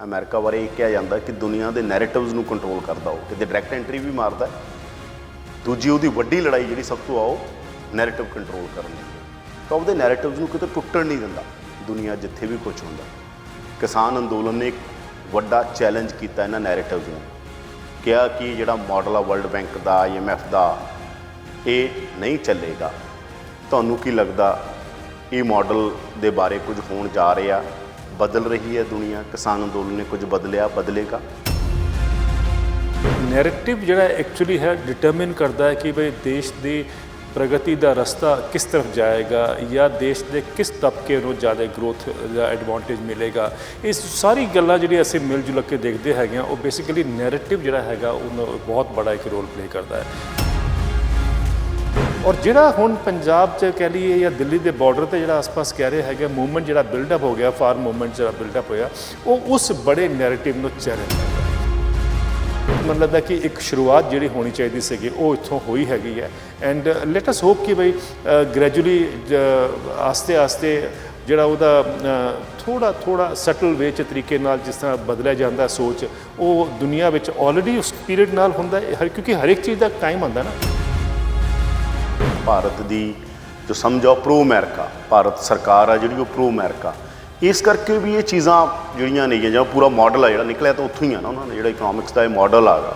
America ਬਾਰੇ ਇਹ ਕਿਹਾ ਜਾਂਦਾ ਕਿ ਦੁਨੀਆ ਦੇ ਨੈਰੇਟਿਵਸ ਨੂੰ ਕੰਟਰੋਲ ਕਰਦਾ, ਉਹ ਕਿਤੇ ਡਾਇਰੈਕਟ ਐਂਟਰੀ ਵੀ ਮਾਰਦਾ। ਦੂਜੀ ਉਹਦੀ ਵੱਡੀ ਲੜਾਈ ਜਿਹੜੀ ਸਭ ਤੋਂ ਆਓ ਨੈਰੇਟਿਵ ਕੰਟਰੋਲ ਕਰਨ ਦੀ ਹੈ, ਤਾਂ ਉਹਦੇ ਨੈਰੇਟਿਵਸ ਨੂੰ ਕਿਤੇ ਟੁੱਟਣ ਨਹੀਂ ਦਿੰਦਾ। ਦੁਨੀਆ ਜਿੱਥੇ ਵੀ ਕੁਝ ਹੁੰਦਾ, ਕਿਸਾਨ ਅੰਦੋਲਨ ਨੇ ਇੱਕ ਵੱਡਾ ਚੈਲੰਜ ਕੀਤਾ ਇਹਨਾਂ ਨੈਰੇਟਿਵਸ ਨੂੰ, ਕਿਹਾ ਕਿ ਜਿਹੜਾ ਮਾਡਲ ਆ ਵਰਲਡ ਬੈਂਕ ਦਾ, IMF ਦਾ, ਇਹ ਨਹੀਂ ਚੱਲੇਗਾ। ਤੁਹਾਨੂੰ ਕੀ ਲੱਗਦਾ ਇਹ ਮਾਡਲ ਦੇ ਬਾਰੇ ਕੁਝ ਹੋਣ ਜਾ ਰਿਹਾ? ਬਦਲ ਰਹੀ ਹੈ ਦੁਨੀਆ, ਕਿਸਾਨ ਅੰਦੋਲਨ ਨੇ ਕੁਝ ਬਦਲਿਆ, ਬਦਲੇਗਾ। ਨੈਰੇਟਿਵ ਜਿਹੜਾ ਐਕਚੁਅਲੀ ਹੈ ਡਿਟਰਮਿਨ ਕਰਦਾ ਹੈ ਕਿ ਬਈ ਦੇਸ਼ ਦੀ ਪ੍ਰਗਤੀ ਦਾ ਰਸਤਾ ਕਿਸ ਤਰਫ ਜਾਏਗਾ ਜਾਂ ਦੇਸ਼ ਦੇ ਕਿਸ ਤਬਕੇ ਨੂੰ ਜ਼ਿਆਦਾ ਗਰੋਥ ਦਾ ਐਡਵਾਂਟੇਜ ਮਿਲੇਗਾ। ਇਸ ਸਾਰੀ ਗੱਲਾਂ ਜਿਹੜੀਆਂ ਅਸੀਂ ਮਿਲ ਜੁਲ ਕੇ ਦੇਖਦੇ ਹੈਗੇ ਹਾਂ, ਉਹ ਬੇਸਿਕਲੀ ਨੈਰੇਟਿਵ ਜਿਹੜਾ ਹੈਗਾ ਉਹਨੂੰ ਬਹੁਤ ਬੜਾ ਇੱਕ ਰੋਲ ਪਲੇ ਕਰਦਾ ਹੈ। ਔਰ ਜਿਹੜਾ ਹੁਣ ਪੰਜਾਬ 'ਚ ਕਹਿ ਲਈਏ ਜਾਂ ਦਿੱਲੀ ਦੇ ਬਾਰਡਰ 'ਤੇ ਜਿਹੜਾ ਆਸ-ਪਾਸ ਕਹਿ ਰਹੇ ਹੈਗੇ ਮੂਵਮੈਂਟ ਜਿਹੜਾ ਬਿਲਡਅਪ ਹੋ ਗਿਆ, ਫਾਰਮ ਮੂਵਮੈਂਟ ਜਿਹੜਾ ਬਿਲਡਅਪ ਹੋਇਆ, ਉਹ ਉਸ ਬੜੇ ਨੈਰੇਟਿਵ ਨੂੰ ਚੈਲੰਜ ਕਰਦਾ। ਮੈਨੂੰ ਲੱਗਦਾ ਕਿ ਇੱਕ ਸ਼ੁਰੂਆਤ ਜਿਹੜੀ ਹੋਣੀ ਚਾਹੀਦੀ ਸੀਗੀ ਉਹ ਇੱਥੋਂ ਹੋਈ ਹੈਗੀ ਹੈ। ਐਂਡ ਲੈਟ ਅਸ ਹੋਪ ਕਿ ਬਈ ਗ੍ਰੈਜੂਅਲੀ ਆਸਤੇ ਆਸਤੇ ਜਿਹੜਾ ਉਹਦਾ ਥੋੜਾ ਸਟਲ ਵੇ 'ਚ ਤਰੀਕੇ ਨਾਲ ਜਿਸ ਤਰ੍ਹਾਂ ਬਦਲਿਆ ਜਾਂਦਾ ਸੋਚ, ਉਹ ਦੁਨੀਆ ਵਿੱਚ ਆਲਰੇਡੀ ਉਸ ਪੀਰੀਅਡ ਨਾਲ ਹੁੰਦਾ ਹੈ, ਕਿਉਂਕਿ ਹਰ ਇੱਕ ਚੀਜ਼ ਦਾ ਟਾਈਮ ਆਉਂਦਾ ਨਾ। ਭਾਰਤ ਦੀ ਜੋ ਸਮਝੋ ਪ੍ਰੋ ਅਮਰੀਕਾ, ਭਾਰਤ ਸਰਕਾਰ ਆ ਜਿਹੜੀ ਉਹ ਪ੍ਰੋ ਅਮਰੀਕਾ, ਇਸ ਕਰਕੇ ਵੀ ਇਹ ਚੀਜ਼ਾਂ ਜਿਹੜੀਆਂ ਨੇ ਜਾਂ ਪੂਰਾ ਮਾਡਲ ਆ ਜਿਹੜਾ ਨਿਕਲਿਆ ਤਾਂ ਉੱਥੋਂ ਹੀ ਆ ਨਾ। ਉਹਨਾਂ ਨੇ ਜਿਹੜਾ ਇਕਨੋਮਿਕਸ ਦਾ ਇਹ ਮਾਡਲ ਆਗਾ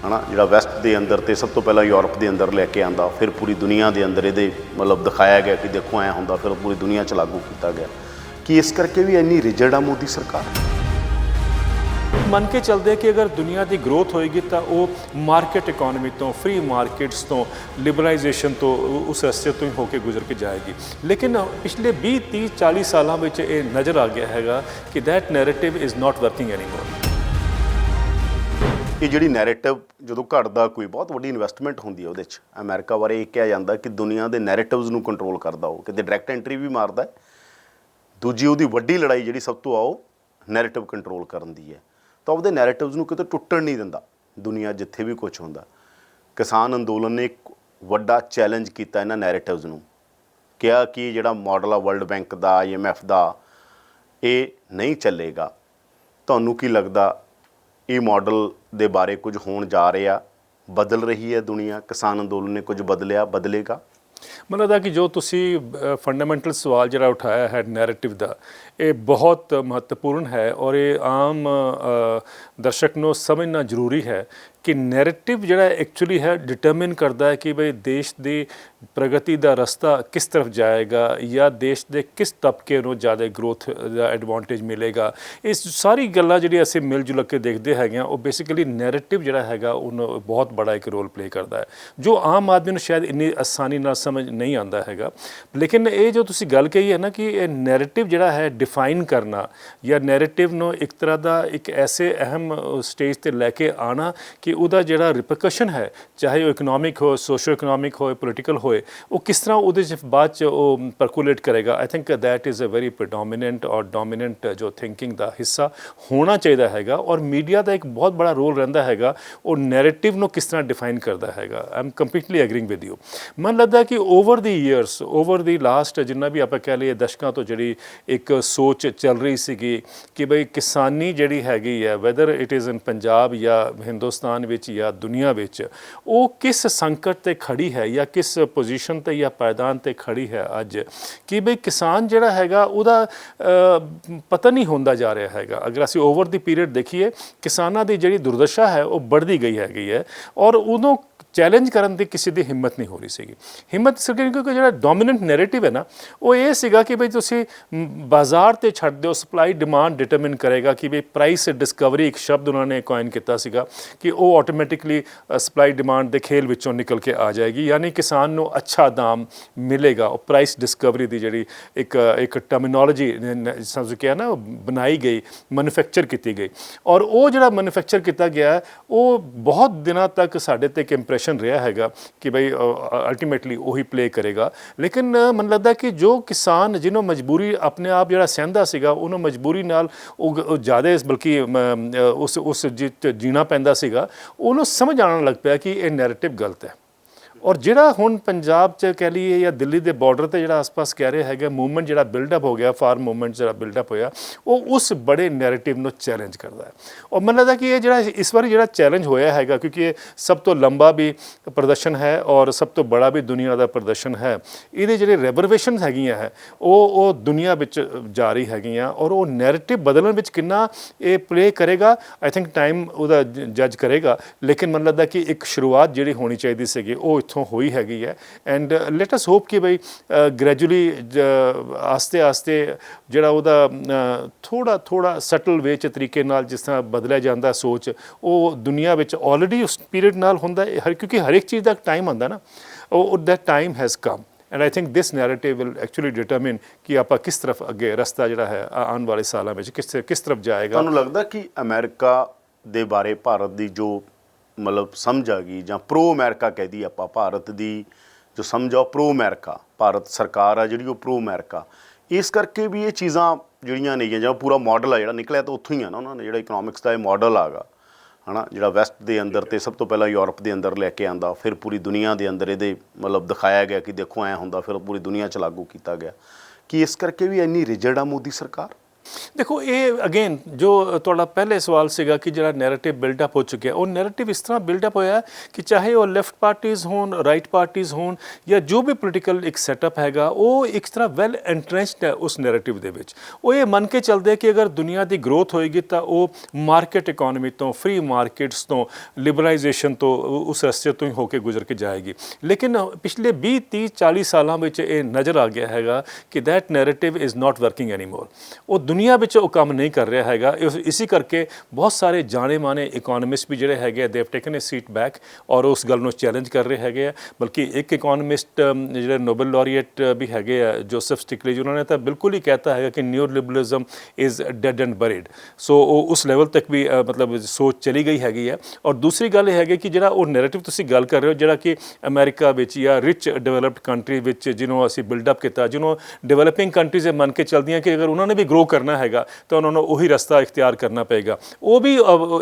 ਹੈ ਨਾ, ਜਿਹੜਾ ਵੈਸਟ ਦੇ ਅੰਦਰ ਤੇ ਸਭ ਤੋਂ ਪਹਿਲਾਂ ਯੂਰਪ ਦੇ ਅੰਦਰ ਲੈ ਕੇ ਆਂਦਾ, ਫਿਰ ਪੂਰੀ ਦੁਨੀਆ ਦੇ ਅੰਦਰ ਇਹਦੇ ਮਤਲਬ ਦਿਖਾਇਆ ਗਿਆ ਕਿ ਦੇਖੋ ਐਂ ਹੁੰਦਾ, ਫਿਰ ਪੂਰੀ ਦੁਨੀਆ 'ਚ ਲਾਗੂ ਕੀਤਾ ਗਿਆ। ਕਿ ਇਸ ਕਰਕੇ ਵੀ ਇੰਨੀ ਰਿਜਿਡ ਆ ਮੋਦੀ ਸਰਕਾਰ। ਮੰਨ ਕੇ ਚੱਲਦੇ ਕਿ ਅਗਰ ਦੁਨੀਆ ਦੀ ਗਰੋਥ ਹੋਏਗੀ ਤਾਂ ਉਹ ਮਾਰਕੀਟ ਇਕੋਨਮੀ ਤੋਂ, ਫ੍ਰੀ ਮਾਰਕੀਟਸ ਤੋਂ, ਲਿਬਰਲਾਈਜੇਸ਼ਨ ਤੋਂ, ਉਸ ਰਸਤੇ ਤੋਂ ਹੀ ਹੋ ਕੇ ਗੁਜ਼ਰ ਕੇ ਜਾਏਗੀ। ਲੇਕਿਨ ਪਿਛਲੇ 20, 30, 40 ਸਾਲਾਂ ਵਿੱਚ ਇਹ ਨਜ਼ਰ ਆ ਗਿਆ ਹੈਗਾ ਕਿ that narrative is not working anymore. ਇਹ ਜਿਹੜੀ ਨੈਰੇਟਿਵ ਜਦੋਂ ਘਟਦਾ, ਕੋਈ ਬਹੁਤ ਵੱਡੀ ਇਨਵੈਸਟਮੈਂਟ ਹੁੰਦੀ ਹੈ ਉਹਦੇ 'ਚ। ਅਮਰੀਕਾ ਬਾਰੇ ਇਹ ਕਿਹਾ ਜਾਂਦਾ ਕਿ ਦੁਨੀਆ ਦੇ ਨੈਰੇਟਿਵਸ ਨੂੰ ਕੰਟਰੋਲ ਕਰਦਾ, ਉਹ ਕਿਤੇ ਡਾਇਰੈਕਟ ਐਂਟਰੀ ਵੀ ਮਾਰਦਾ। ਦੂਜੀ ਉਹਦੀ ਵੱਡੀ ਲੜਾਈ ਜਿਹੜੀ ਸਭ ਤੋਂ ਆਓ ਨੈਰੇਟਿਵ ਕੰਟਰੋਲ ਕਰਨ ਦੀ ਹੈ, ਤਾਂ ਉਹਦੇ ਨੈਰੇਟਿਵਸ ਨੂੰ ਕਿਤੇ ਟੁੱਟਣ ਨਹੀਂ ਦਿੰਦਾ। ਦੁਨੀਆ ਜਿੱਥੇ ਵੀ ਕੁਝ ਹੁੰਦਾ, ਕਿਸਾਨ ਅੰਦੋਲਨ ਨੇ ਇੱਕ ਵੱਡਾ ਚੈਲੰਜ ਕੀਤਾ ਇਹਨਾਂ ਨੈਰੇਟਿਵਸ ਨੂੰ, ਕਿਹਾ ਕਿ ਜਿਹੜਾ ਮਾਡਲ ਆ ਵਰਲਡ ਬੈਂਕ ਦਾ, IMF ਦਾ, ਇਹ ਨਹੀਂ ਚੱਲੇਗਾ। ਤੁਹਾਨੂੰ ਕੀ ਲੱਗਦਾ ਇਹ ਮਾਡਲ ਦੇ ਬਾਰੇ ਕੁਝ ਹੋਣ ਜਾ ਰਿਹਾ? ਬਦਲ ਰਹੀ ਹੈ ਦੁਨੀਆ, ਕਿਸਾਨ ਅੰਦੋਲਨ ਨੇ ਕੁਝ ਬਦਲਿਆ, ਬਦਲੇਗਾ। ਮੈਨੂੰ ਲੱਗਦਾ ਕਿ ਜੋ ਤੁਸੀਂ ਫੰਡਾਮੈਂਟਲ ਸਵਾਲ ਜਿਹੜਾ ਉਠਾਇਆ ਹੈ ਨੈਰੇਟਿਵ ਦਾ, ਇਹ ਬਹੁਤ ਮਹੱਤਵਪੂਰਨ ਹੈ ਔਰ ਇਹ ਆਮ ਦਰਸ਼ਕ ਨੂੰ ਸਮਝਣਾ ਜ਼ਰੂਰੀ ਹੈ ਕਿ ਨੈਰੇਟਿਵ ਜਿਹੜਾ ਐਕਚੁਅਲੀ ਹੈ ਡਿਟਰਮਿਨ ਕਰਦਾ ਹੈ ਕਿ ਬਈ ਦੇਸ਼ ਦੀ ਪ੍ਰਗਤੀ ਦਾ ਰਸਤਾ ਕਿਸ ਤਰਫ ਜਾਏਗਾ ਜਾਂ ਦੇਸ਼ ਦੇ ਕਿਸ ਤਬਕੇ ਨੂੰ ਜ਼ਿਆਦਾ ਗਰੋਥ ਦਾ ਐਡਵਾਂਟੇਜ ਮਿਲੇਗਾ। ਇਸ ਸਾਰੀ ਗੱਲਾਂ ਜਿਹੜੀਆਂ ਅਸੀਂ ਮਿਲ ਜੁਲ ਕੇ ਦੇਖਦੇ ਹੈਗੇ ਹਾਂ, ਉਹ ਬੇਸਿਕਲੀ ਨੈਰੇਟਿਵ ਜਿਹੜਾ ਹੈਗਾ ਉਹਨੂੰ ਬਹੁਤ ਬੜਾ ਇੱਕ ਰੋਲ ਪਲੇ ਕਰਦਾ ਹੈ, ਜੋ ਆਮ ਆਦਮੀ ਨੂੰ ਸ਼ਾਇਦ ਇੰਨੀ ਆਸਾਨੀ ਨਾਲ ਸਮਝ ਨਹੀਂ ਆਉਂਦਾ ਹੈਗਾ। ਲੇਕਿਨ ਇਹ ਜੋ ਤੁਸੀਂ ਗੱਲ ਕਹੀ ਹੈ ਨਾ ਕਿ ਇਹ ਨੈਰੇਟਿਵ ਜਿਹੜਾ ਹੈ ਡਿਫਾਈਨ ਕਰਨਾ ਜਾਂ ਨੈਰੇਟਿਵ ਨੂੰ ਇੱਕ ਤਰ੍ਹਾਂ ਦਾ ਇੱਕ ਐਸੇ ਅਹਿਮ ਸਟੇਜ 'ਤੇ ਲੈ ਕੇ ਆਉਣਾ ਕਿ ਉਹਦਾ ਜਿਹੜਾ ਰਿਪਰਕਸ਼ਨ ਹੈ, ਚਾਹੇ ਉਹ ਇਕਨੋਮਿਕ ਹੋ, ਸੋਸ਼ੋ ਇਕਨੋਮਿਕ ਹੋਏ, ਪੋਲੀਟੀਕਲ ਹੋਏ, ਉਹ ਕਿਸ ਤਰ੍ਹਾਂ ਉਹਦੇ 'ਚ ਬਾਅਦ 'ਚ ਉਹ ਪਰਕੂਲੇਟ ਕਰੇਗਾ। I think that is a very predominant or dominant ਜੋ ਥਿੰਕਿੰਗ ਦਾ ਹਿੱਸਾ ਹੋਣਾ ਚਾਹੀਦਾ ਹੈਗਾ। ਔਰ ਮੀਡੀਆ ਦਾ ਇੱਕ ਬਹੁਤ ਬੜਾ ਰੋਲ ਰਹਿੰਦਾ ਹੈਗਾ, ਉਹ ਨੈਰੇਟਿਵ ਨੂੰ ਕਿਸ ਤਰ੍ਹਾਂ ਡਿਫਾਈਨ ਕਰਦਾ ਹੈਗਾ। I am completely agreeing with you. ਮੈਨੂੰ ਲੱਗਦਾ ਕਿ over the years, over the last ਜਿੰਨਾ ਵੀ ਆਪਾਂ ਕਹਿ ਲਈਏ ਦਸ਼ਕਾਂ ਤੋਂ ਜਿਹੜੀ ਇੱਕ ਸੋਚ ਚੱਲ ਰਹੀ ਸੀਗੀ ਕਿ ਬਈ ਕਿਸਾਨੀ ਜਿਹੜੀ ਹੈਗੀ ਹੈ, whether it is in Punjab ਜਾਂ ਹਿੰਦੁਸਤਾਨ ਵਿੱਚ ਜਾਂ ਦੁਨੀਆ ਵਿੱਚ, ਉਹ ਕਿਸ ਸੰਕਟ 'ਤੇ ਖੜੀ ਹੈ ਜਾਂ ਕਿਸ ਪੋਜੀਸ਼ਨ 'ਤੇ ਜਾਂ ਪਾਇਦਾਨ 'ਤੇ ਖੜੀ ਹੈ ਅੱਜ, ਕਿ ਬਈ ਕਿਸਾਨ ਜਿਹੜਾ ਹੈਗਾ ਉਹਦਾ ਪਤਾ ਨਹੀਂ ਹੁੰਦਾ ਜਾ ਰਿਹਾ ਹੈਗਾ। ਅਗਰ ਅਸੀਂ ਓਵਰ ਦੀ ਪੀਰੀਅਡ ਦੇਖੀਏ, ਕਿਸਾਨਾਂ ਦੀ ਜਿਹੜੀ ਦੁਰਦਸ਼ਾ ਹੈ ਉਹ ਵੱਧਦੀ ਗਈ ਹੈਗੀ ਹੈ ਔਰ ਉਦੋਂ ਚੈਲੰਜ ਕਰਨ ਦੀ ਕਿਸੇ ਦੀ ਹਿੰਮਤ ਨਹੀਂ ਹੋ ਰਹੀ ਸੀਗੀ। ਹਿੰਮਤ ਸਿਰਫ ਕਿਉਂਕਿ ਜਿਹੜਾ ਡੋਮੀਨੈਂਟ ਨੈਰੇਟਿਵ ਹੈ ਨਾ, ਉਹ ਇਹ ਸੀਗਾ ਕਿ ਬਈ ਤੁਸੀਂ ਬਾਜ਼ਾਰ 'ਤੇ ਛੱਡ ਦਿਓ, ਸਪਲਾਈ ਡਿਮਾਂਡ ਡਿਟਰਮਿਨ ਕਰੇਗਾ ਕਿ ਬਈ ਪ੍ਰਾਈਸ ਡਿਸਕਵਰੀ ਇੱਕ ਸ਼ਬਦ ਉਹਨਾਂ ਨੇ ਕੋਇਨ ਕੀਤਾ ਸੀਗਾ ਕਿ ਉਹ ਆਟੋਮੈਟਿਕਲੀ ਸਪਲਾਈ ਡਿਮਾਂਡ ਦੇ ਖੇਲ ਵਿੱਚੋਂ ਨਿਕਲ ਕੇ ਆ ਜਾਏਗੀ, ਯਾਨੀ ਕਿਸਾਨ ਨੂੰ ਅੱਛਾ ਦਾਮ ਮਿਲੇਗਾ। ਉਹ ਪ੍ਰਾਈਸ ਡਿਸਕਵਰੀ ਦੀ ਜਿਹੜੀ ਇੱਕ ਟਰਮੀਨੋਲੋਜੀ ਸਮਝ ਕੇ ਨਾ ਬਣਾਈ ਗਈ, ਮੈਨੂਫੈਕਚਰ ਕੀਤੀ ਗਈ ਔਰ ਉਹ ਜਿਹੜਾ ਮੈਨੂਫੈਕਚਰ ਕੀਤਾ ਗਿਆ ਉਹ ਬਹੁਤ ਦਿਨਾਂ ਤੱਕ ਸਾਡੇ 'ਤੇ ਇੱਕ ਇੰਪ੍ਰੈਸ਼ਨ ਰਿਹਾ ਹੈਗਾ ਕਿ ਬਈ ਅਲਟੀਮੇਟਲੀ ਉਹੀ ਪਲੇ ਕਰੇਗਾ। ਲੇਕਿਨ ਮੈਨੂੰ ਲੱਗਦਾ ਕਿ ਜੋ ਕਿਸਾਨ ਜਿਹਨੂੰ ਮਜਬੂਰੀ ਆਪਣੇ ਆਪ ਜਿਹੜਾ ਸਹਿੰਦਾ ਸੀਗਾ, ਉਹਨੂੰ ਮਜਬੂਰੀ ਨਾਲ ਉਹ ਜ਼ਿਆਦਾ ਬਲਕਿ ਉਸ ਜੀਣਾ ਪੈਂਦਾ ਸੀਗਾ, ਉਹਨੂੰ ਸਮਝ ਆਉਣ ਲੱਗ ਪਿਆ ਕਿ ਇਹ ਨੈਰੇਟਿਵ ਗਲਤ ਹੈ ਔਰ ਜਿਹੜਾ ਹੁਣ ਪੰਜਾਬ 'ਚ ਕਹਿ ਲਈਏ ਜਾਂ ਦਿੱਲੀ ਦੇ ਬਾਰਡਰ ਤੇ ਜਿਹੜਾ ਆਸ-ਪਾਸ ਕਹਿ ਰਿਹਾ ਹੈਗਾ ਮੂਵਮੈਂਟ ਜਿਹੜਾ ਬਿਲਡਅਪ ਹੋ ਗਿਆ, ਫਾਰਮ ਮੂਵਮੈਂਟ ਜਿਹੜਾ ਬਿਲਡਅਪ ਹੋਇਆ, ਉਹ ਉਸ ਬੜੇ ਨੈਰੇਟਿਵ ਨੂੰ ਚੈਲੰਜ ਕਰਦਾ ਹੈ। ਔਰ ਮੈਨੂੰ ਲੱਗਦਾ ਕਿ ਇਹ ਜਿਹੜਾ ਇਸ ਵਾਰੀ ਜਿਹੜਾ ਚੈਲੰਜ ਹੋਇਆ ਹੈਗਾ, ਕਿਉਂਕਿ ਇਹ ਸਭ ਤੋਂ ਲੰਬਾ ਵੀ ਪ੍ਰਦਰਸ਼ਨ ਹੈ ਔਰ ਸਭ ਤੋਂ ਬੜਾ ਵੀ ਦੁਨੀਆ ਦਾ ਪ੍ਰਦਰਸ਼ਨ ਹੈ, ਇਹਦੇ ਜਿਹੜੇ ਰੈਵਰਵੇਸ਼ਨ ਹੈਗੀਆਂ ਹੈ ਉਹ ਦੁਨੀਆ ਵਿੱਚ ਜਾ ਰਹੀ ਹੈਗੀਆਂ, ਔਰ ਉਹ ਨੈਰੇਟਿਵ ਬਦਲਣ ਵਿੱਚ ਕਿੰਨਾ ਇਹ ਪਲੇ ਕਰੇਗਾ ਆਈ ਥਿੰਕ ਟਾਈਮ ਉਹਦਾ ਜੱਜ ਕਰੇਗਾ। ਲੇਕਿਨ ਮੈਨੂੰ ਲੱਗਦਾ ਕਿ ਇੱਕ ਸ਼ੁਰੂਆਤ ਜਿਹੜੀ ਹੋਣੀ ਚਾਹੀਦੀ ਸੀਗੀ ਉਹ ਇੱਥੋਂ ਹੋਈ ਹੈਗੀ ਹੈ। ਐਂਡ ਲੈਟ ਅਸ ਹੋਪ ਕਿ ਬਈ ਗ੍ਰੈਜੂਅਲੀ ਆਸਤੇ ਆਸਤੇ ਜਿਹੜਾ ਉਹਦਾ ਥੋੜਾ ਸਟਲ ਵੇ 'ਚ ਤਰੀਕੇ ਨਾਲ ਜਿਸ ਤਰ੍ਹਾਂ ਬਦਲਿਆ ਜਾਂਦਾ ਸੋਚ, ਉਹ ਦੁਨੀਆ ਵਿੱਚ ਆਲਰੇਡੀ ਉਸ ਪੀਰੀਅਡ ਨਾਲ ਹੁੰਦਾ ਹੈ, ਕਿਉਂਕਿ ਹਰ ਇੱਕ ਚੀਜ਼ ਦਾ ਟਾਈਮ ਆਉਂਦਾ ਨਾ, ਉਹ that time has come. And I think this narrative will actually determine ਕਿ ਆਪਾਂ ਕਿਸ ਤਰਫ ਅੱਗੇ ਰਸਤਾ ਜਿਹੜਾ ਹੈ ਆਉਣ ਵਾਲੇ ਸਾਲਾਂ ਵਿੱਚ ਕਿਸ ਤਰਫ ਜਾਏਗਾ। ਤੁਹਾਨੂੰ ਲੱਗਦਾ ਕਿ ਅਮਰੀਕਾ ਦੇ ਬਾਰੇ ਭਾਰਤ ਦੀ ਜੋ ਮਤਲਬ ਸਮਝ ਆ ਗਈ, ਜਾਂ ਪ੍ਰੋ ਅਮਰੀਕਾ ਕਹਿ ਦਈਏ ਆਪਾਂ, ਭਾਰਤ ਦੀ ਜੋ ਸਮਝ ਆ ਪ੍ਰੋ ਅਮਰੀਕਾ, ਭਾਰਤ ਸਰਕਾਰ ਆ ਜਿਹੜੀ ਉਹ ਪ੍ਰੋ ਅਮਰੀਕਾ, ਇਸ ਕਰਕੇ ਵੀ ਇਹ ਚੀਜ਼ਾਂ ਜਿਹੜੀਆਂ ਨੇਗੀਆਂ, ਜਿਹੜਾ ਪੂਰਾ ਮਾਡਲ ਆ ਜਿਹੜਾ ਨਿਕਲਿਆ ਤਾਂ ਉੱਥੋਂ ਹੀ ਆ ਨਾ, ਉਹਨਾਂ ਨੇ ਜਿਹੜਾ ਇਕਨੋਮਿਕਸ ਦਾ ਇਹ ਮਾਡਲ ਆਗਾ ਹੈ ਨਾ, ਜਿਹੜਾ ਵੈਸਟ ਦੇ ਅੰਦਰ ਤੇ ਸਭ ਤੋਂ ਪਹਿਲਾਂ ਯੂਰਪ ਦੇ ਅੰਦਰ ਲੈ ਕੇ ਆਂਦਾ, ਫਿਰ ਪੂਰੀ ਦੁਨੀਆ ਦੇ ਅੰਦਰ ਇਹਦੇ ਮਤਲਬ ਦਿਖਾਇਆ ਗਿਆ ਕਿ ਦੇਖੋ ਐਂ ਹੁੰਦਾ, ਫਿਰ ਪੂਰੀ ਦੁਨੀਆ 'ਚ ਲਾਗੂ ਕੀਤਾ ਗਿਆ, ਕਿ ਇਸ ਕਰਕੇ ਵੀ ਇੰਨੀ ਰਿਜਿਡ ਆ ਮੋਦੀ ਸਰਕਾਰ। ਦੇਖੋ ਇਹ ਅਗੇਨ ਜੋ ਤੁਹਾਡਾ ਪਹਿਲੇ ਸਵਾਲ ਸੀਗਾ ਕਿ ਜਿਹੜਾ ਨੈਰੇਟਿਵ ਬਿਲਡਅਪ ਹੋ ਚੁੱਕਿਆ, ਉਹ ਨੈਰੇਟਿਵ ਇਸ ਤਰ੍ਹਾਂ ਬਿਲਡਅਪ ਹੋਇਆ ਕਿ ਚਾਹੇ ਉਹ ਲੈਫਟ ਪਾਰਟੀਜ਼ ਹੋਣ, ਰਾਈਟ ਪਾਰਟੀਜ਼ ਹੋਣ, ਜਾਂ ਜੋ ਵੀ ਪੋਲੀਟੀਕਲ ਇੱਕ ਸੈਟਅਪ ਹੈਗਾ, ਉਹ ਇੱਕ ਤਰ੍ਹਾਂ ਵੈਲ ਐਂਟਰੈਂਚਡ ਹੈ ਉਸ ਨੈਰੇਟਿਵ ਦੇ ਵਿੱਚ। ਉਹ ਇਹ ਮੰਨ ਕੇ ਚੱਲਦੇ ਕਿ ਅਗਰ ਦੁਨੀਆ ਦੀ ਗਰੋਥ ਹੋਏਗੀ ਤਾਂ ਉਹ ਮਾਰਕੀਟ ਇਕੋਨਮੀ ਤੋਂ, ਫ੍ਰੀ ਮਾਰਕੀਟਸ ਤੋਂ, ਲਿਬਰਲਾਈਜੇਸ਼ਨ ਤੋਂ, ਉਸ ਰਸਤੇ ਤੋਂ ਹੀ ਹੋ ਕੇ ਗੁਜ਼ਰ ਕੇ ਜਾਏਗੀ। ਲੇਕਿਨ ਪਿਛਲੇ 20, 30, 40 ਸਾਲਾਂ ਵਿੱਚ ਇਹ ਨਜ਼ਰ ਆ ਗਿਆ ਹੈਗਾ ਕਿ that narrative is not working anymore. ਉਹ ਦੁਨੀਆ ਵਿੱਚ ਉਹ ਕੰਮ ਨਹੀਂ ਕਰ ਰਿਹਾ ਹੈਗਾ। ਇਸੇ ਕਰਕੇ ਬਹੁਤ ਸਾਰੇ ਜਾਣੇ ਮਾਣੇ ਇਕੋਨਮਿਸਟ ਵੀ ਜਿਹੜੇ ਹੈਗੇ they have taken a seat back ਔਰ ਉਸ ਗੱਲ ਨੂੰ ਚੈਲੰਜ ਕਰ ਰਹੇ ਹੈਗੇ ਆ। ਬਲਕਿ ਇੱਕ ਇਕੋਨਮਿਸਟ ਜਿਹੜੇ ਨੋਬਲ ਲੌਰੀਏਟ ਵੀ ਹੈਗੇ ਆ, ਜੋਸਫ ਸਟਿਕਲੇਜ, ਉਹਨਾਂ ਨੇ ਤਾਂ ਬਿਲਕੁਲ ਹੀ ਕਹਿਤਾ ਹੈਗਾ ਕਿ ਨਿਓ liberalism is dad and breed. ਸੋ ਉਹ ਉਸ ਲੈਵਲ ਤੱਕ ਵੀ ਮਤਲਬ ਸੋਚ ਚਲੀ ਗਈ ਹੈਗੀ ਹੈ। ਔਰ ਦੂਸਰੀ ਗੱਲ ਇਹ ਹੈਗੀ ਕਿ ਜਿਹੜਾ ਉਹ ਨੈਰੇਟਿਵ ਤੁਸੀਂ ਗੱਲ ਕਰ ਰਹੇ ਹੋ, ਜਿਹੜਾ ਕਿ ਅਮਰੀਕਾ ਵਿੱਚ ਜਾਂ ਰਿਚ ਡਿਵੈਲਪਡ ਕੰਟਰੀ ਵਿੱਚ ਜਿਹਨੂੰ ਅਸੀਂ ਬਿਲਡਅਪ ਕੀਤਾ, ਜਿਹਨੂੰ ਡਿਵੈਲਪਿੰਗ ਕੰਟਰੀਜ਼ ਇਹ ਮੰਨ ਕੇ ਚੱਲਦੀਆਂ ਕਿ ਅਗਰ ਉਹਨਾਂ ਨੇ ਵੀ ਗਰੋ ਕਰਨਾ ਹੈਗਾ ਤਾਂ ਉਹਨਾਂ ਨੂੰ ਉਹੀ ਰਸਤਾ ਇਖਤਿਆਰ ਕਰਨਾ ਪਏਗਾ, ਉਹ ਵੀ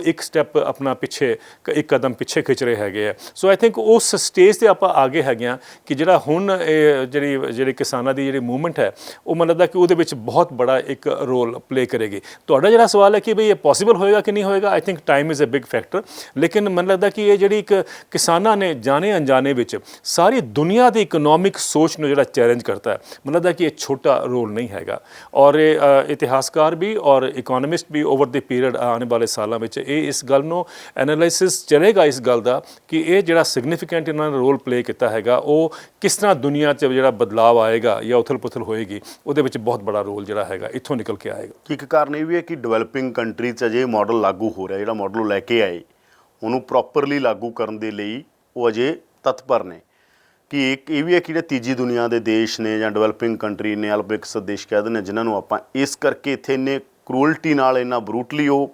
ਇੱਕ ਸਟੈਪ ਆਪਣਾ ਪਿੱਛੇ, ਇੱਕ ਕਦਮ ਪਿੱਛੇ ਖਿੱਚ ਰਹੇ ਹੈਗੇ ਆ। ਸੋ ਆਈ ਥਿੰਕ ਉਸ ਸਟੇਜ 'ਤੇ ਆਪਾਂ ਆ ਗਏ ਹੈਗੇ ਆ ਕਿ ਜਿਹੜਾ ਹੁਣ ਇਹ ਜਿਹੜੀ ਕਿਸਾਨਾਂ ਦੀ ਜਿਹੜੀ ਮੂਵਮੈਂਟ ਹੈ, ਉਹ ਮੈਨੂੰ ਲੱਗਦਾ ਕਿ ਉਹਦੇ ਵਿੱਚ ਬਹੁਤ ਬੜਾ ਇੱਕ ਰੋਲ ਪਲੇ ਕਰੇਗੀ। ਤੁਹਾਡਾ ਜਿਹੜਾ ਸਵਾਲ ਹੈ ਕਿ ਬਈ ਇਹ ਪੋਸੀਬਲ ਹੋਏਗਾ ਕਿ ਨਹੀਂ ਹੋਏਗਾ, I think time is a big factor. ਲੇਕਿਨ ਮੈਨੂੰ ਲੱਗਦਾ ਕਿ ਇਹ ਜਿਹੜੀ ਇੱਕ ਕਿਸਾਨਾਂ ਨੇ ਜਾਣੇ ਅਣਜਾਣੇ ਵਿੱਚ ਸਾਰੀ ਦੁਨੀਆ ਦੀ ਇਕਨੋਮਿਕ ਸੋਚ ਨੂੰ ਜਿਹੜਾ ਚੈਲੰਜ ਕਰਤਾ ਹੈ, ਮੈਨੂੰ ਲੱਗਦਾ ਕਿ ਇਹ ਛੋਟਾ ਰੋਲ ਨਹੀਂ ਹੈਗਾ। ਔਰ ਇਹ ਇਤਿਹਾਸਕਾਰ ਵੀ ਔਰ ਇਕੋਨਮਿਸਟ ਵੀ ਓਵਰ ਦੀ ਪੀਰੀਅਡ ਆਉਣ ਵਾਲੇ ਸਾਲਾਂ ਵਿੱਚ ਇਹ ਇਸ ਗੱਲ ਨੂੰ ਐਨਾਲਾਈਸਿਸ ਚਲੇਗਾ ਇਸ ਗੱਲ ਦਾ ਕਿ ਇਹ ਜਿਹੜਾ ਸਿਗਨੀਫੀਕੈਂਟ ਇਹਨਾਂ ਨੇ ਰੋਲ ਪਲੇ ਕੀਤਾ ਹੈਗਾ, ਉਹ ਕਿਸ ਤਰ੍ਹਾਂ ਦੁਨੀਆ 'ਚ ਜਿਹੜਾ ਬਦਲਾਅ ਆਏਗਾ ਜਾਂ ਉਥਲ-ਪੁਥਲ ਹੋਏਗੀ, ਉਹਦੇ ਵਿੱਚ ਬਹੁਤ ਬੜਾ ਰੋਲ ਜਿਹੜਾ ਹੈਗਾ ਇੱਥੋਂ ਨਿਕਲ ਕੇ ਆਏਗਾ। ਇੱਕ ਕਾਰਨ ਇਹ ਵੀ ਹੈ ਕਿ ਡਿਵੈਲਪਿੰਗ ਕੰਟਰੀ 'ਚ ਅਜੇ ਮਾਡਲ ਲਾਗੂ ਹੋ ਰਿਹਾ, ਜਿਹੜਾ ਮਾਡਲ ਲੈ ਕੇ ਆਏ ਉਹਨੂੰ ਪ੍ਰੋਪਰਲੀ ਲਾਗੂ ਕਰਨ ਦੇ ਲਈ ਉਹ ਅਜੇ ਤਤਪਰ ਨੇ। ਕਿ ਇੱਕ ਇਹ ਵੀ ਹੈ ਕਿ ਜਿਹੜੇ ਤੀਜੀ ਦੁਨੀਆ ਦੇ ਦੇਸ਼ ਨੇ ਜਾਂ ਡਿਵੈਲਪਿੰਗ ਕੰਟਰੀ ਨੇ, ਅਲਬਿਕਸ ਦੇਸ਼ ਕਹਿ ਦਿੰਦੇ, ਜਿਨ੍ਹਾਂ ਨੂੰ ਆਪਾਂ ਇਸ ਕਰਕੇ ਇੱਥੇ ਇੰਨੇ ਕਰੂਅਲਟੀ ਨਾਲ, ਇੰਨਾ ਬਰੂਟਲੀ ਉਹ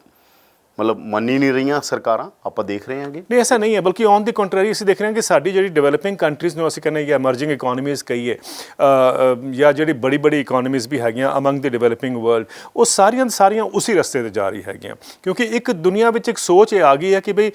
ਮਤਲਬ ਮੰਨ ਹੀ ਨਹੀਂ ਰਹੀਆਂ ਸਰਕਾਰਾਂ, ਆਪਾਂ ਦੇਖ ਰਹੇ ਹਾਂਗੇ। ਨਹੀਂ, ਐਸਾ ਨਹੀਂ ਹੈ, ਬਲਕਿ ਔਨ ਦੀ ਕੰਟਰਰੀ ਅਸੀਂ ਦੇਖ ਰਹੇ ਹਾਂ ਕਿ ਸਾਡੀ ਜਿਹੜੀ ਡਿਵੈਲਪਿੰਗ ਕੰਟਰੀਜ਼ ਨੂੰ ਅਸੀਂ ਕਹਿੰਦੇ ਜਾਂ ਐਮਰਜਿੰਗ ਇਕੋਨਮੀਜ਼ ਕਹੀਏ ਜਾਂ ਜਿਹੜੀ ਬੜੀ ਇਕੋਨਮੀਜ਼ ਵੀ ਹੈਗੀਆਂ ਅਮੰਗ ਦੀ ਡਿਵੈਲਪਿੰਗ ਵਰਲਡ, ਉਹ ਸਾਰੀਆਂ ਉਸੇ ਰਸਤੇ 'ਤੇ ਜਾ ਰਹੀ ਹੈਗੀਆਂ। ਕਿਉਂਕਿ ਇੱਕ ਦੁਨੀਆ ਵਿੱਚ ਇੱਕ ਸੋਚ ਇਹ ਆ ਗਈ ਹੈ ਕਿ ਬਈ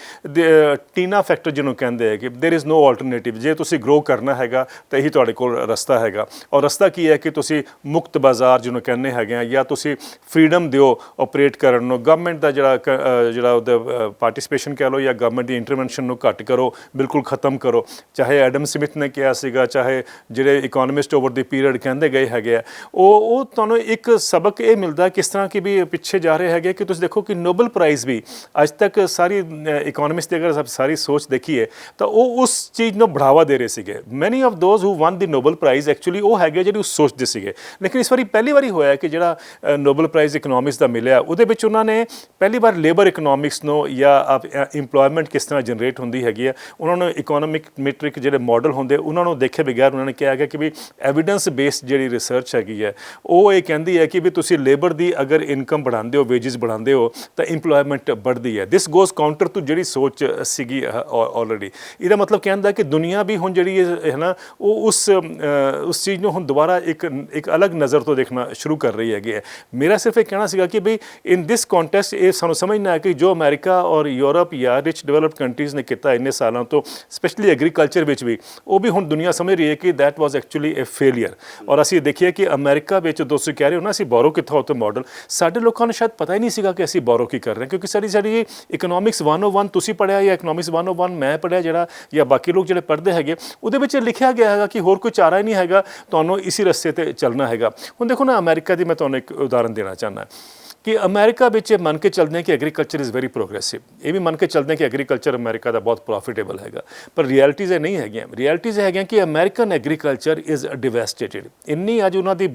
ਟੀਨਾ ਫੈਕਟਰ ਜਿਹਨੂੰ ਕਹਿੰਦੇ ਹੈ ਕਿ ਦੇਰ ਇਜ਼ ਨੋ ਆਲਟਰਨੇਟਿਵ। ਜੇ ਤੁਸੀਂ ਗਰੋ ਕਰਨਾ ਹੈਗਾ ਤਾਂ ਇਹੀ ਤੁਹਾਡੇ ਕੋਲ ਰਸਤਾ ਹੈਗਾ। ਔਰ ਰਸਤਾ ਕੀ ਹੈ ਕਿ ਤੁਸੀਂ ਮੁਕਤ ਬਾਜ਼ਾਰ ਜਿਹਨੂੰ ਕਹਿੰਦੇ ਹੈਗੇ ਆ, ਜਾਂ ਤੁਸੀਂ ਫਰੀਡਮ ਦਿਓ ਆਪਰੇਟ ਕਰਨ ਨੂੰ, ਗਵਰਨਮੈਂਟ ਦਾ ਜਿਹੜਾ ਉਹਦਾ ਪਾਰਟੀਸਪੇਸ਼ਨ ਕਹਿ ਲਓ ਜਾਂ ਗਵਰਨਮੈਂਟ ਦੀ ਇੰਟਰਵੈਂਸ਼ਨ ਨੂੰ ਘੱਟ ਕਰੋ, ਬਿਲਕੁਲ ਖਤਮ ਕਰੋ। ਚਾਹੇ ਐਡਮ ਸਮਿਥ ਨੇ ਕਿਹਾ ਸੀਗਾ, ਚਾਹੇ ਜਿਹੜੇ ਇਕੋਨਮਿਸਟ ਓਵਰ ਦੀ ਪੀਰੀਅਡ ਕਹਿੰਦੇ ਗਏ ਹੈਗੇ ਆ, ਉਹ ਤੁਹਾਨੂੰ ਇੱਕ ਸਬਕ ਇਹ ਮਿਲਦਾ ਕਿਸ ਤਰ੍ਹਾਂ ਕਿ ਵੀ ਪਿੱਛੇ ਜਾ ਰਹੇ ਹੈਗੇ। ਕਿ ਤੁਸੀਂ ਦੇਖੋ ਕਿ ਨੋਬਲ ਪ੍ਰਾਈਜ਼ ਵੀ ਅੱਜ ਤੱਕ ਸਾਰੀ ਇਕੋਨਮਿਸਟ ਦੀ ਅਗਰ ਸਾਰੀ ਸੋਚ ਦੇਖੀਏ ਤਾਂ ਉਹ ਉਸ ਚੀਜ਼ ਨੂੰ ਬੜਾਵਾ ਦੇ ਰਹੇ ਸੀਗੇ। ਮੈਨੀ of those who one the Nobel prize actually ਉਹ ਹੈਗੇ ਜਿਹੜੇ ਉਸ ਸੋਚਦੇ ਸੀਗੇ। ਲੇਕਿਨ ਇਸ ਵਾਰੀ ਪਹਿਲੀ ਵਾਰੀ ਹੋਇਆ ਕਿ ਜਿਹੜਾ ਨੋਬਲ ਪ੍ਰਾਈਜ਼ ਇਕਨੋਮਿਕਸ ਦਾ ਮਿਲਿਆ, ਉਹਦੇ ਵਿੱਚ ਉਹਨਾਂ ਨੇ ਪਹਿਲੀ ਵਾਰ ਲੇਬਰ ਇਕਨੋਮਿਕਸ ਨੂੰ ਜਾਂ ਇੰਪਲੋਇਮੈਂਟ ਕਿਸ ਤਰ੍ਹਾਂ ਜਨਰੇਟ ਹੁੰਦੀ ਹੈਗੀ ਹੈ, ਉਹਨਾਂ ਨੂੰ ਇਕੋਨੋਮਿਕ ਮੈਟ੍ਰਿਕ ਜਿਹੜੇ ਮਾਡਲ ਹੁੰਦੇ ਉਹਨਾਂ ਨੂੰ ਦੇਖੇ ਬਗੈਰ ਉਹਨਾਂ ਨੇ ਕਿਹਾ ਗਿਆ ਕਿ ਵੀ ਐਵੀਡੈਂਸ ਬੇਸਡ ਜਿਹੜੀ ਰਿਸਰਚ ਹੈਗੀ ਹੈ ਉਹ ਇਹ ਕਹਿੰਦੀ ਹੈ ਕਿ ਵੀ ਤੁਸੀਂ ਲੇਬਰ ਦੀ ਅਗਰ ਇਨਕਮ ਵਧਾਉਂਦੇ ਹੋ, ਵੇਜਿਸ ਵਧਾਉਂਦੇ ਹੋ ਤਾਂ ਇੰਪਲੋਇਮੈਂਟ बढ़ਦੀ ਹੈ। ਦਿਸ ਗੋਜ਼ ਕਾਊਂਟਰ ਟੂ ਜਿਹੜੀ ਸੋਚ ਸੀਗੀ ਆਲਰੇਡੀ। ਇਹਦਾ ਮਤਲਬ ਕਹਿੰਦਾ ਕਿ ਦੁਨੀਆ ਵੀ ਹੁਣ ਜਿਹੜੀ ਹੈ ਨਾ ਉਹ ਉਸ ਚੀਜ਼ ਨੂੰ ਹੁਣ ਦੁਬਾਰਾ ਇੱਕ ਅਲੱਗ ਨਜ਼ਰ ਤੋਂ ਦੇਖਣਾ ਸ਼ੁਰੂ ਕਰ ਰਹੀ ਹੈਗੀ ਹੈ। ਮੇਰਾ ਸਿਰਫ ਇਹ ਕਹਿਣਾ ਸੀਗਾ ਕਿ ਬਈ ਇਨ ਦਿਸ ਕੰਟੈਕਸਟ ਇਹ ਸਾਨੂੰ ਸਮਝਣਾ ਹੈ ਕਿ ਜੋ ਅਮਰੀਕਾ ਔਰ ਯੂਰਪ ਜਾਂ ਰਿਚ ਡਿਵੈਲਪਡ ਕੰਟਰੀਜ਼ ਨੇ ਕੀਤਾ ਇੰਨੇ ਸਾਲਾਂ ਤੋਂ, ਸਪੈਸ਼ਲੀ ਐਗਰੀਕਲਚਰ ਵਿੱਚ ਵੀ, ਉਹ ਵੀ ਹੁਣ ਦੁਨੀਆ ਸਮਝ ਰਹੀ ਹੈ ਕਿ that was actually A failure. ਔਰ ਅਸੀਂ ਦੇਖੀਏ ਕਿ ਅਮਰੀਕਾ ਵਿੱਚ ਤੁਸੀਂ ਕਹਿ ਰਹੇ ਹੋ ਨਾ ਅਸੀਂ ਬੋਰੋ ਕਿੱਥੋਂ ਉੱਥੇ ਮਾਡਲ, ਸਾਡੇ ਲੋਕਾਂ ਨੂੰ ਸ਼ਾਇਦ ਪਤਾ ਹੀ ਨਹੀਂ ਸੀਗਾ ਕਿ ਅਸੀਂ ਬੋਰੋ ਕੀ ਕਰ ਰਹੇ ਹਾਂ, ਕਿਉਂਕਿ ਸਾਡੀ ਇਕਨੋਮਿਕਸ 101 ਤੁਸੀਂ ਪੜ੍ਹਿਆ ਜਾਂ ਇਕਨੋਮਿਕਸ 101 ਮੈਂ ਪੜ੍ਹਿਆ ਜਿਹੜਾ, ਜਾਂ ਬਾਕੀ ਲੋਕ ਜਿਹੜੇ ਪੜ੍ਹਦੇ ਹੈਗੇ, ਉਹਦੇ ਵਿੱਚ ਲਿਖਿਆ ਗਿਆ ਹੈਗਾ ਕਿ ਹੋਰ ਕੋਈ ਚਾਰਾ ਹੀ ਨਹੀਂ ਹੈਗਾ, ਤੁਹਾਨੂੰ ਇਸੇ ਰਸਤੇ ਤੇ ਚੱਲਣਾ ਹੈਗਾ। ਹੁਣ ਦੇਖੋ ਨਾ ਅਮਰੀਕਾ ਦੀ ਮੈਂ ਤੁਹਾਨੂੰ ਇੱਕ ਉਦਾਹਰਨ ਦੇਣਾ ਚਾਹੁੰਦਾ ਕਿ ਅਮਰੀਕਾ ਵਿੱਚ ਇਹ ਮੰਨ ਕੇ ਚੱਲਦੇ ਹਾਂ ਕਿ ਐਗਰੀਕਲਚਰ ਇਜ਼ ਵੈਰੀ ਪ੍ਰੋਗਰੈਸਿਵ, ਇਹ ਵੀ ਮੰਨ ਕੇ ਚੱਲਦੇ ਹਾਂ ਕਿ ਐਗਰੀਕਲਚਰ ਅਮਰੀਕਾ ਦਾ ਬਹੁਤ ਪ੍ਰੋਫਿਟੇਬਲ ਹੈਗਾ, ਪਰ ਰਿਐਲਿਟੀਜ਼ ਇਹ ਨਹੀਂ ਹੈਗੀਆਂ। ਰਿਐਲਿਟੀਜ਼ ਹੈਗੀਆਂ ਕਿ ਅਮਰੀਕਨ ਐਗਰੀਕਲਚਰ ਇਜ਼ ਡਿਵੈਸਟੇਟਿਡ। ਇੰਨੀ ਅੱਜ ਉਹਨਾਂ ਦੀ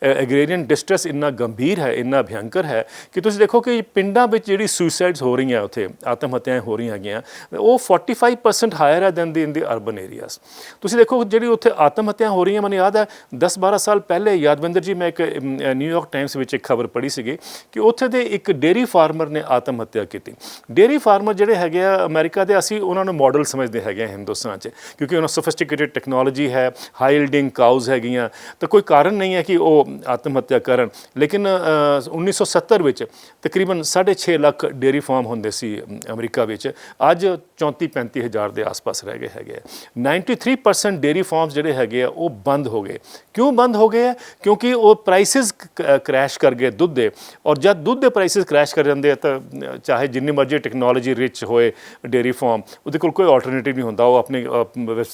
ਐਗਰੇਰੀਅਨ ਡਿਸਟ੍ਰੈਸ ਇੰਨਾ ਗੰਭੀਰ ਹੈ, ਇੰਨਾ ਭਿਅੰਕਰ ਹੈ ਕਿ ਤੁਸੀਂ ਦੇਖੋ ਕਿ ਪਿੰਡਾਂ ਵਿੱਚ ਜਿਹੜੀ ਸੁਸਾਈਡਸ ਹੋ ਰਹੀਆਂ, ਉੱਥੇ ਆਤਮ ਹੱਤਿਆਵਾਂ ਹੋ ਰਹੀਆਂ ਹੈਗੀਆਂ, ਉਹ 45% ਹਾਇਰ ਹੈ ਦੈਨ ਦੀ ਇਨ ਦੀ ਅਰਬਨ ਏਰੀਆਜ਼। ਤੁਸੀਂ ਦੇਖੋ ਜਿਹੜੀ ਉੱਥੇ ਆਤਮ ਹੱਤਿਆਵਾਂ ਹੋ ਰਹੀਆਂ, ਮੈਨੂੰ ਯਾਦ ਹੈ 10-12 ਸਾਲ ਪਹਿਲੇ ਯਾਦਵਿੰਦਰ ਜੀ ਮੈਂ ਇੱਕ ਨਿਊਯਾਰਕ ਟਾਈਮਸ ਵਿੱਚ ਇੱਕ ਖਬਰ ਪੜ੍ਹੀ ਸੀਗੀ ਕਿ ਉੱਥੇ ਦੇ ਇੱਕ ਡੇਅਰੀ ਫਾਰਮਰ ਨੇ ਆਤਮ ਹੱਤਿਆ ਕੀਤੀ। ਡੇਅਰੀ ਫਾਰਮਰ ਜਿਹੜੇ ਹੈਗੇ ਆ ਅਮਰੀਕਾ ਦੇ, ਅਸੀਂ ਉਹਨਾਂ ਨੂੰ ਮਾਡਲ ਸਮਝਦੇ ਹੈਗੇ ਹਿੰਦੁਸਤਾਨ 'ਚ, ਕਿਉਂਕਿ ਉਹਨਾਂ ਸੋਫਿਸਟੀਕੇਟਿਡ ਟੈਕਨੋਲੋਜੀ ਹੈ, ਹਾਈ ਯੀਲਡਿੰਗ ਕਾਊਜ਼ ਹੈਗੀਆਂ, ਤਾਂ ਕੋਈ ਕਾਰਨ ਨਹੀਂ ਹੈ ਕਿ ਉਹ ਆਤਮ ਹੱਤਿਆ ਕਰਨ। ਲੇਕਿਨ 1970 ਵਿੱਚ ਤਕਰੀਬਨ 6.5 ਲੱਖ ਡੇਅਰੀ ਫਾਰਮ ਹੁੰਦੇ ਸੀ ਅਮਰੀਕਾ ਵਿੱਚ, ਅੱਜ 34-35 ਹਜ਼ਾਰ ਦੇ ਆਸ-ਪਾਸ ਰਹਿ ਗਏ ਹੈਗੇ। 93% ਡੇਅਰੀ ਫਾਰਮਸ ਜਿਹੜੇ ਹੈਗੇ ਆ ਉਹ ਬੰਦ ਹੋ ਗਏ। ਕਿਉਂ ਬੰਦ ਹੋ ਗਏ ਆ? ਕਿਉਂਕਿ ਉਹ ਪ੍ਰਾਈਸਿਸ ਕ੍ਰੈਸ਼ ਕਰ ਗਏ ਦੁੱਧ ਦੇ, ਔਰ ਜਦ ਦੁੱਧ ਦੇ ਪ੍ਰਾਈਸਿਸ ਕ੍ਰੈਸ਼ ਕਰ ਜਾਂਦੇ ਆ ਤਾਂ ਚਾਹੇ ਜਿੰਨੀ ਮਰਜ਼ੀ ਟੈਕਨੋਲੋਜੀ ਰਿਚ ਹੋਏ ਡੇਅਰੀ ਫਾਰਮ, ਉਹਦੇ ਕੋਲ ਕੋਈ ਆਲਟਰਨੇਟਿਵ ਨਹੀਂ ਹੁੰਦਾ, ਉਹ ਆਪਣੇ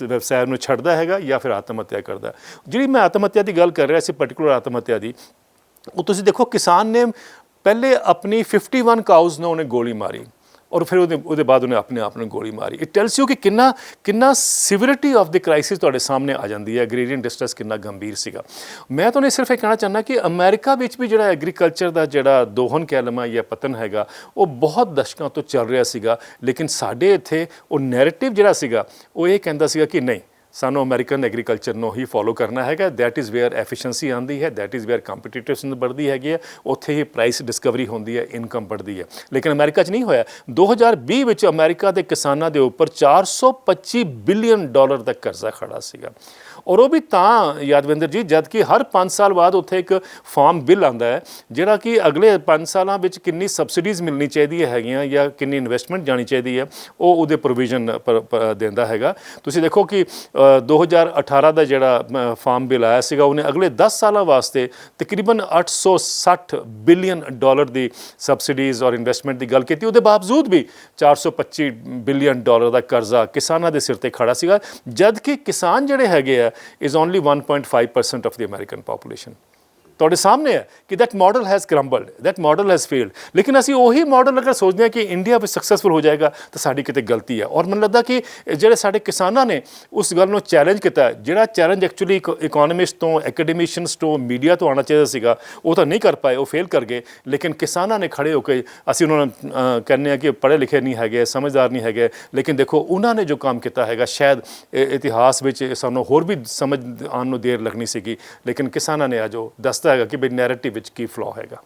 ਵਿਵਸਾਇ ਨੂੰ ਛੱਡਦਾ ਹੈਗਾ ਜਾਂ ਫਿਰ ਆਤਮ ਹੱਤਿਆ ਕਰਦਾ। ਜਿਹੜੀ ਮੈਂ ਆਤਮ ਹੱਤਿਆ ਦੀ ਗੱਲ ਕਰ ਰਿਹਾ ਸੀ, ਪਰਟੀਕੂਲਰ ਆਤਮ ਹੱਤਿਆ ਦੀ, ਉਹ ਤੁਸੀਂ ਦੇਖੋ ਕਿਸਾਨ ਨੇ ਪਹਿਲੇ ਆਪਣੀ 51 ਕਾਊਜ਼ ਨੂੰ ਉਹਨੇ ਗੋਲੀ ਮਾਰੀ, ਔਰ ਫਿਰ ਉਹਦੇ ਬਾਅਦ ਉਹਨੇ ਆਪਣੇ ਆਪ ਨੂੰ ਗੋਲੀ ਮਾਰੀ। ਇਟ ਟੈਲਸ ਯੂ ਕਿ ਕਿੰਨਾ ਸਿਵਰਿਟੀ ਆਫ ਦ ਕ੍ਰਾਈਸਿਸ ਤੁਹਾਡੇ ਸਾਹਮਣੇ ਆ ਜਾਂਦੀ ਹੈ, ਐਗਰੀਰੀਅਨ ਡਿਸਟ੍ਰੈਸ ਕਿੰਨਾ ਗੰਭੀਰ ਸੀਗਾ। ਮੈਂ ਤੁਹਾਨੂੰ ਸਿਰਫ ਇਹ ਕਹਿਣਾ ਚਾਹੁੰਦਾ ਕਿ ਅਮਰੀਕਾ ਵਿੱਚ ਵੀ ਜਿਹੜਾ ਐਗਰੀਕਲਚਰ ਦਾ ਜਿਹੜਾ ਦੋਹਨ ਕਹਿ ਲਵਾਂ ਜਾਂ ਪਤਨ ਹੈਗਾ, ਉਹ ਬਹੁਤ ਦਸ਼ਕਾਂ ਤੋਂ ਚੱਲ ਰਿਹਾ ਸੀਗਾ, ਲੇਕਿਨ ਸਾਡੇ ਇੱਥੇ ਉਹ ਨੈਰੇਟਿਵ ਜਿਹੜਾ ਸੀਗਾ ਉਹ ਇਹ ਕਹਿੰਦਾ ਸੀਗਾ ਕਿ ਨਹੀਂ, ਸਾਨੂੰ ਅਮਰੀਕਨ ਐਗਰੀਕਲਚਰ ਨੂੰ ਹੀ ਫੋਲੋ ਕਰਨਾ ਹੈਗਾ, ਦੈਟ ਇਜ਼ ਵੇਅਰ ਐਫੀਸ਼ੀਐਂਸੀ ਆਉਂਦੀ ਹੈ, ਦੈਟ ਇਜ਼ ਵੇਅਰ ਕੰਪੀਟੀਟਿਵਨੈਸ बढ़ਦੀ ਹੈਗੀ ਹੈ, ਉੱਥੇ ਹੀ ਪ੍ਰਾਈਸ ਡਿਸਕਵਰੀ ਹੁੰਦੀ ਹੈ, ਇਨਕਮ बढ़ਦੀ ਹੈ। ਲੇਕਿਨ ਅਮਰੀਕਾ 'ਚ ਨਹੀਂ ਹੋਇਆ। 2020 ਵਿੱਚ ਅਮਰੀਕਾ ਦੇ ਕਿਸਾਨਾਂ ਦੇ ਉੱਪਰ $425 ਬਿਲੀਅਨ ਦਾ ਕਰਜ਼ਾ ਖੜਾ ਸੀਗਾ, ਔਰ ਉਹ ਵੀ ਤਾਂ ਯਾਦਵਿੰਦਰ ਜੀ ਜਦ ਕਿ ਹਰ 5 ਸਾਲ ਬਾਅਦ ਉੱਥੇ ਇੱਕ ਫਾਰਮ ਬਿੱਲ ਆਉਂਦਾ ਹੈ ਜਿਹੜਾ ਕਿ ਅਗਲੇ 5 ਸਾਲਾਂ ਵਿੱਚ ਕਿੰਨੀ ਸਬਸਿਡੀਜ਼ ਮਿਲਣੀ ਚਾਹੀਦੀ ਹੈਗੀਆਂ ਜਾਂ ਕਿੰਨੀ ਇਨਵੈਸਟਮੈਂਟ ਜਾਣੀ ਚਾਹੀਦੀ ਹੈ, ਉਹ ਉਹਦੇ ਪ੍ਰੋਵੀਜ਼ਨ ਦਿੰਦਾ ਹੈਗਾ। ਤੁਸੀਂ ਦੇਖੋ ਕਿ 2018 ਦਾ ਜਿਹੜਾ ਫਾਰਮ ਬਿੱਲ ਆਇਆ ਸੀਗਾ, ਉਹਨੇ ਅਗਲੇ 10 ਸਾਲਾਂ ਵਾਸਤੇ ਤਕਰੀਬਨ $860 ਬਿਲੀਅਨ ਦੀ ਸਬਸਿਡੀਜ਼ ਔਰ ਇਨਵੈਸਟਮੈਂਟ ਦੀ ਗੱਲ ਕੀਤੀ। ਉਹਦੇ ਬਾਵਜੂਦ ਵੀ $425 ਬਿਲੀਅਨ ਦਾ ਕਰਜ਼ਾ ਕਿਸਾਨਾਂ ਦੇ ਸਿਰ ਤੇ ਖੜਾ ਸੀਗਾ, ਜਦ ਕਿ ਕਿਸਾਨ ਜਿਹੜੇ ਹੈਗੇ ਆ is only 1.5% of the American population। ਤੁਹਾਡੇ ਸਾਹਮਣੇ ਹੈ ਕਿ that model has crumbled, that model has failed. ਲੇਕਿਨ ਅਸੀਂ ਉਹੀ ਮਾਡਲ ਅਗਰ ਸੋਚਦੇ ਹਾਂ ਕਿ ਇੰਡੀਆ ਵਿੱਚ ਸਕਸੈਸਫੁਲ ਹੋ ਜਾਏਗਾ ਤਾਂ ਸਾਡੀ ਕਿਤੇ ਗਲਤੀ ਹੈ। ਔਰ ਮੈਨੂੰ ਲੱਗਦਾ ਕਿ ਜਿਹੜੇ ਸਾਡੇ ਕਿਸਾਨਾਂ ਨੇ ਉਸ ਗੱਲ ਨੂੰ ਚੈਲੰਜ ਕੀਤਾ, ਜਿਹੜਾ ਚੈਲੰਜ ਐਕਚੁਅਲੀ ਇਕੋਨਮਿਸਟ ਤੋਂ, ਐਕੈਡਮਿਸ਼ੀਅਨਸ ਤੋਂ, ਮੀਡੀਆ ਤੋਂ ਆਉਣਾ ਚਾਹੀਦਾ ਸੀਗਾ, ਉਹ ਤਾਂ ਨਹੀਂ ਕਰ ਪਾਏ, ਉਹ ਫੇਲ ਕਰ ਗਏ। ਲੇਕਿਨ ਕਿਸਾਨਾਂ ਨੇ ਖੜੇ ਹੋ ਕੇ, ਅਸੀਂ ਉਹਨਾਂ ਨੂੰ ਕਹਿੰਦੇ ਹਾਂ ਕਿ ਪੜ੍ਹੇ ਲਿਖੇ ਨਹੀਂ ਹੈਗੇ, ਸਮਝਦਾਰ ਨਹੀਂ ਹੈਗੇ, ਲੇਕਿਨ ਦੇਖੋ ਉਹਨਾਂ ਨੇ ਜੋ ਕੰਮ ਕੀਤਾ ਹੈਗਾ, ਸ਼ਾਇਦ ਇਤਿਹਾਸ ਵਿੱਚ ਸਾਨੂੰ ਹੋਰ ਵੀ ਸਮਝ ਆਉਣ ਨੂੰ ਦੇਰ ਲੱਗਣੀ ਸੀਗੀ, ਲੇਕਿਨ ਕਿਸਾਨਾਂ ਨੇ ਅੱਜ ਉਹ ਦੱਸਦਾ ਹੈਗਾ ਕਿ ਬਈ ਨੈਰੇਟਿਵ ਵਿੱਚ ਕੀ ਫਲੋ ਹੈਗਾ।